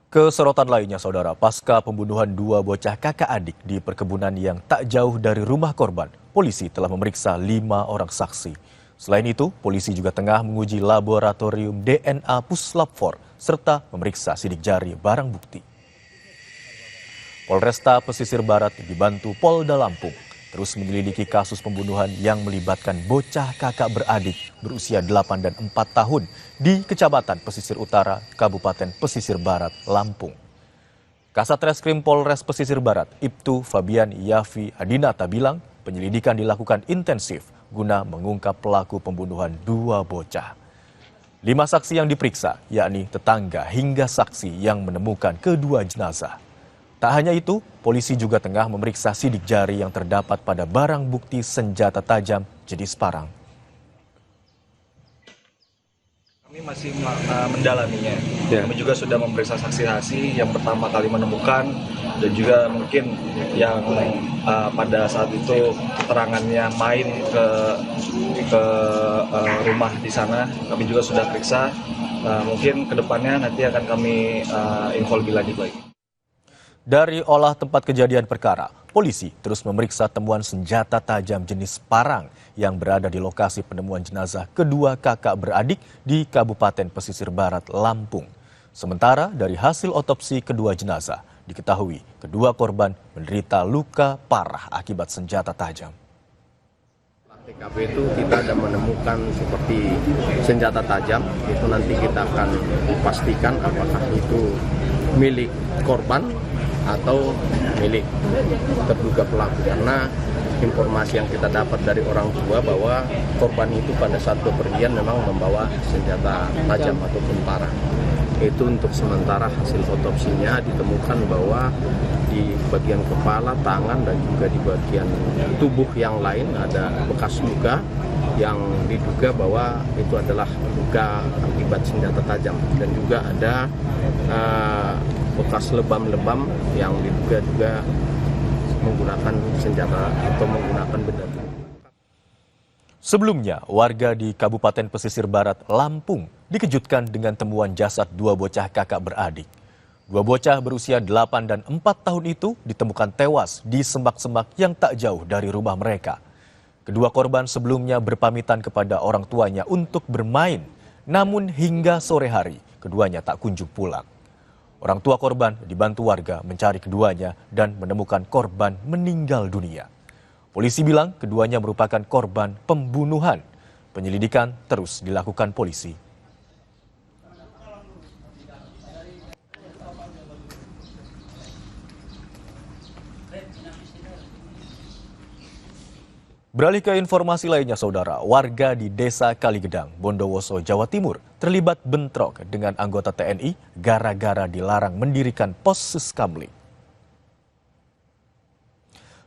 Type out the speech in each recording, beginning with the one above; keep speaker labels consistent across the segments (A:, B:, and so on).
A: Kesorotan lainnya, saudara, pasca pembunuhan dua bocah kakak adik di perkebunan yang tak jauh dari rumah korban, polisi telah memeriksa 5 orang saksi. Selain itu, polisi juga tengah menguji laboratorium DNA Puslap 4 serta memeriksa sidik jari barang bukti. Polresta Pesisir Barat dibantu Polda Lampung terus menyelidiki kasus pembunuhan yang melibatkan bocah kakak beradik berusia 8 dan 4 tahun di Kecamatan Pesisir Utara, Kabupaten Pesisir Barat, Lampung. Kasat Reskrim Polres Pesisir Barat, Ibtu Fabian Yafi Adinata bilang penyelidikan dilakukan intensif guna mengungkap pelaku pembunuhan dua bocah. 5 saksi yang diperiksa, yakni tetangga hingga saksi yang menemukan kedua jenazah. Tak hanya itu, polisi juga tengah memeriksa sidik jari yang terdapat pada barang bukti senjata tajam jenis parang.
B: Kami masih mendalaminya. Kami juga sudah memeriksa saksi-saksi yang pertama kali menemukan dan juga mungkin yang pada saat itu keterangannya main ke rumah di sana. Kami juga sudah periksa. Mungkin kedepannya nanti akan kami info lebih lanjut lagi.
A: Dari olah tempat kejadian perkara, polisi terus memeriksa temuan senjata tajam jenis parang yang berada di lokasi penemuan jenazah kedua kakak beradik di Kabupaten Pesisir Barat, Lampung. Sementara dari hasil otopsi kedua jenazah, diketahui kedua korban menderita luka parah akibat senjata tajam.
C: TKP itu kita ada menemukan seperti senjata tajam, itu nanti kita akan pastikan apakah itu milik korban atau milik terduga pelaku, karena informasi yang kita dapat dari orang tua bahwa korban itu pada saat bepergian memang membawa senjata tajam ataupun parang. Itu untuk sementara hasil otopsinya ditemukan bahwa di bagian kepala, tangan, dan juga di bagian tubuh yang lain ada bekas luka yang diduga bahwa itu adalah luka akibat senjata tajam, dan juga ada bekas lebam-lebam yang diduga juga menggunakan senjata atau menggunakan benda tubuh.
A: Sebelumnya, warga di Kabupaten Pesisir Barat, Lampung dikejutkan dengan temuan jasad dua bocah kakak beradik. Dua bocah berusia 8 dan 4 tahun itu ditemukan tewas di semak-semak yang tak jauh dari rumah mereka. Kedua korban sebelumnya berpamitan kepada orang tuanya untuk bermain, namun hingga sore hari keduanya tak kunjung pulang. Orang tua korban dibantu warga mencari keduanya dan menemukan korban meninggal dunia. Polisi bilang keduanya merupakan korban pembunuhan. Penyelidikan terus dilakukan polisi. Beralih ke informasi lainnya, saudara. Warga di Desa Kaligedang, Bondowoso, Jawa Timur terlibat bentrok dengan anggota TNI gara-gara dilarang mendirikan pos siskamling.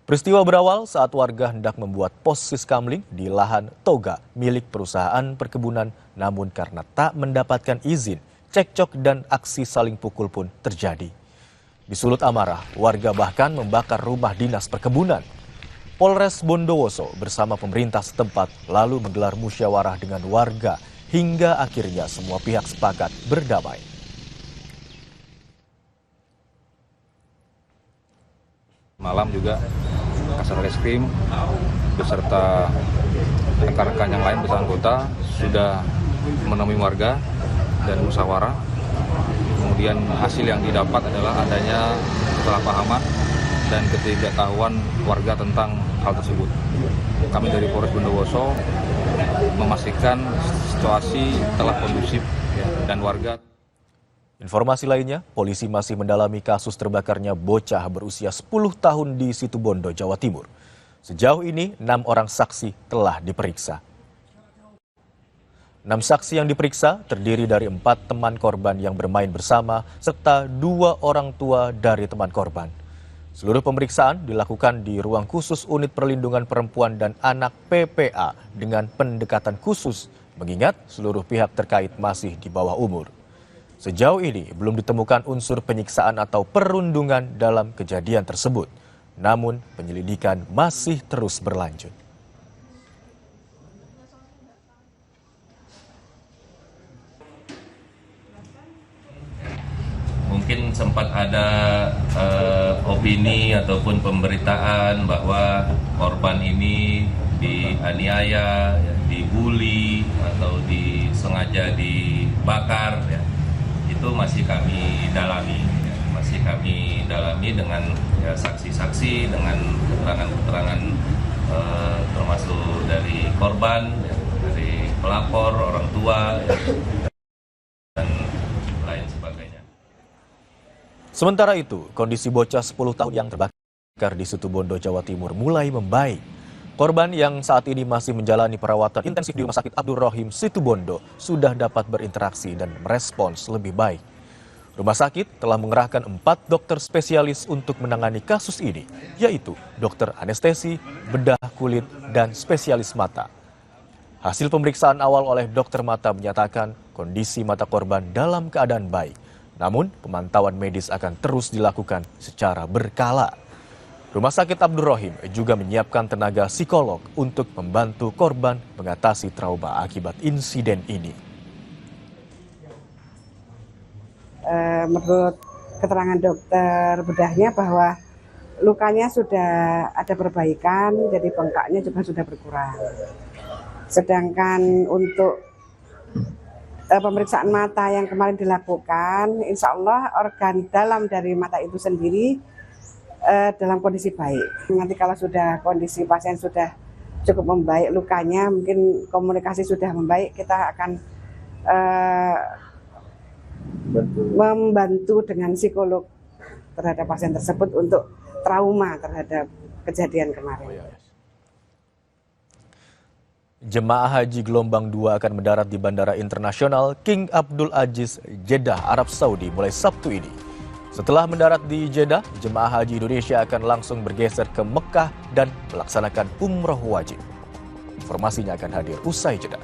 A: Peristiwa berawal saat warga hendak membuat pos siskamling di lahan toga milik perusahaan perkebunan, namun karena tak mendapatkan izin, cekcok dan aksi saling pukul pun terjadi. Disulut amarah, warga bahkan membakar rumah dinas perkebunan. Polres Bondowoso bersama pemerintah setempat lalu menggelar musyawarah dengan warga hingga akhirnya semua pihak sepakat berdamai.
D: Malam juga Kasat Reskrim beserta rekan-rekan yang lain beserta anggota sudah menemui warga dan musyawarah. Kemudian hasil yang didapat adalah adanya kesalahpahaman dan ketidaktahuan warga tentang hal tersebut. Kami dari Polres Bondowoso memastikan situasi telah kondusif dan warga.
A: Informasi lainnya, polisi masih mendalami kasus terbakarnya bocah berusia 10 tahun di Situbondo, Jawa Timur. Sejauh ini 6 orang saksi telah diperiksa. 6 saksi yang diperiksa terdiri dari 4 teman korban yang bermain bersama serta 2 orang tua dari teman korban. Seluruh pemeriksaan dilakukan di ruang khusus Unit Perlindungan Perempuan dan Anak PPA dengan pendekatan khusus, mengingat seluruh pihak terkait masih di bawah umur. Sejauh ini belum ditemukan unsur penyiksaan atau perundungan dalam kejadian tersebut, namun penyelidikan masih terus berlanjut.
E: mungkin sempat ada opini ataupun pemberitaan bahwa korban ini dianiaya, ya, dibully atau disengaja dibakar, ya. Itu masih kami dalami, ya. Masih kami dalami dengan ya, saksi-saksi, dengan keterangan-keterangan termasuk dari korban, ya, dari pelapor, orang tua, ya, dan lain sebagainya.
A: Sementara itu, kondisi bocah 10 tahun yang terbakar di Situbondo, Jawa Timur mulai membaik. Korban yang saat ini masih menjalani perawatan intensif di Rumah Sakit Abdul Rohim Situbondo sudah dapat berinteraksi dan merespons lebih baik. Rumah sakit telah mengerahkan 4 dokter spesialis untuk menangani kasus ini, yaitu dokter anestesi, bedah kulit, dan spesialis mata. Hasil pemeriksaan awal oleh dokter mata menyatakan kondisi mata korban dalam keadaan baik. Namun, pemantauan medis akan terus dilakukan secara berkala. Rumah Sakit Abdul Rohim juga menyiapkan tenaga psikolog untuk membantu korban mengatasi trauma akibat insiden ini.
F: Menurut keterangan dokter bedahnya bahwa lukanya sudah ada perbaikan, jadi bengkaknya juga sudah berkurang. Sedangkan untuk pemeriksaan mata yang kemarin dilakukan, insya Allah organ dalam dari mata itu sendiri dalam kondisi baik. Nanti kalau sudah kondisi pasien sudah cukup membaik lukanya, mungkin komunikasi sudah membaik, kita akan membantu dengan psikolog terhadap pasien tersebut untuk trauma terhadap kejadian kemarin.
A: Jemaah haji gelombang 2 akan mendarat di Bandara Internasional King Abdul Aziz, Jeddah, Arab Saudi mulai Sabtu ini. Setelah mendarat di Jeddah, jemaah haji Indonesia akan langsung bergeser ke Mekah dan melaksanakan umroh wajib. Informasinya akan hadir usai jeda.